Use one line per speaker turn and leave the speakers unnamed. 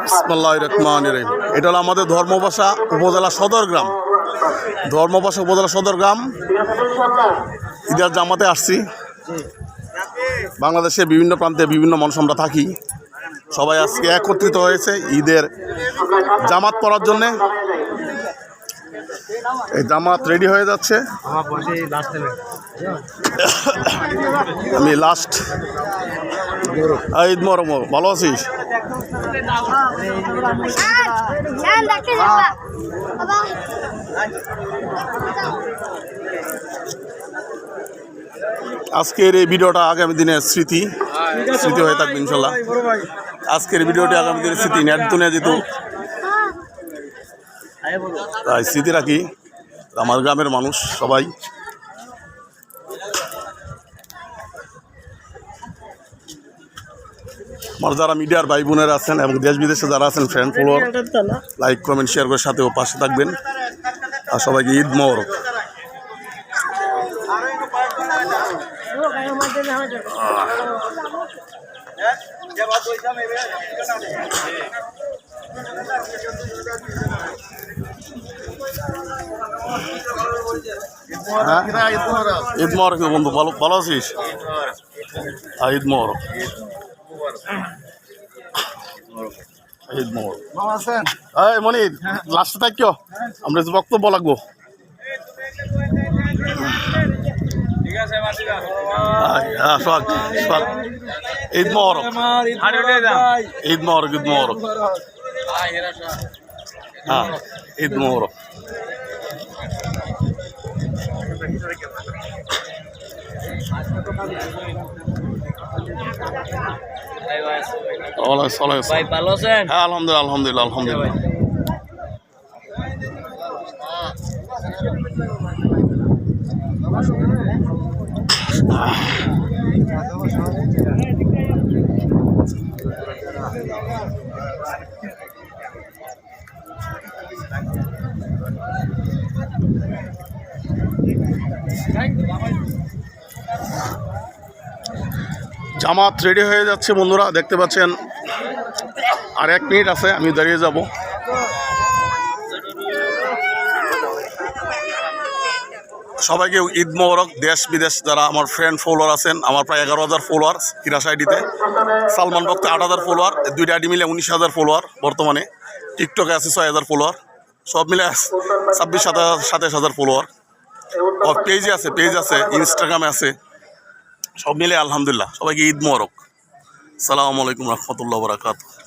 বিসমিল্লাহির রহমানির রহিম। এটা হলো আমাদের ধর্মপাশা উপজেলা সদর গ্রাম। ধর্মপাশা উপজেলা সদর গ্রাম ঈদের জামাতে আসছি। বাংলাদেশের বিভিন্ন প্রান্তে বিভিন্ন মানুষ আমরা থাকি, সবাই আজকে একত্রিত হয়েছে ঈদের জামাত পড়ার জন্যে। এই জামাত রেডি হয়ে যাচ্ছে। আমি লাস্ট। ঈদ মোবারক। ভালো আছিস? আজকের এই ভিডিওটা আগামী দিনের স্মৃতি হয়ে থাকবে ইনশাল্লাহ। আজকের ভিডিওটি আগামী দিনের স্মৃতি, নেট দুনিয়া যেহেতু তাই স্মৃতি রাখি। আমার গ্রামের মানুষ সবাই আমার যারা মিডিয়ার ভাই বোনেরা আছেন এবং দেশ বিদেশে যারা আছেন, friend follower, like comment share করে সাথেও পাশে থাকবেন। আর সবাইকে ঈদ মোবারক। ঈদ মোবারক বন্ধু, ভালো আছিস? ঈদ মোবারক। ঈদ মোবারক। এই মনির, লাস্টে থাকিও, আমরা বক্তব্য লাগবো। ঈদ মোবারক। ঈদ মোবারক। ঈদ মোবারক। হ্যাঁ, ঈদ মোবারক। হ্যাঁ, আলহামদুলিল্লাহ আলহামদুলিল্লাহ আলহামদুলিল্লাহ। জামাত রেডি হয়ে যাচ্ছে বন্ধুরা, দেখতে পাচ্ছেন। আর 1 মিনিট আছে, আমি দাঁড়িয়ে যাব। সবাইকে ঈদ মোবারক। দেশ বিদেশ যারা আমার ফ্রেন্ড ফলোয়ার আছেন, আমার প্রায় 11,000 ফলোয়ার কিরাস আইডিতে। সালমান ভক্ত 8,000 ফলোয়ার, 2টা আইডি মিলে 19,000 ফলোয়ার বর্তমানে। টিকটকে আছে 6,000 ফলোয়ার, সব মিলে 26-27,000 ফলোয়ার। পেজে আছে, ইনস্টাগ্রামে আছে, সব মিলে আলহামদুলিল্লাহ। সবাইকে ঈদ মোবারক। আসসালামু আলাইকুম রহমতুল্লাহ বারাকাতুহু।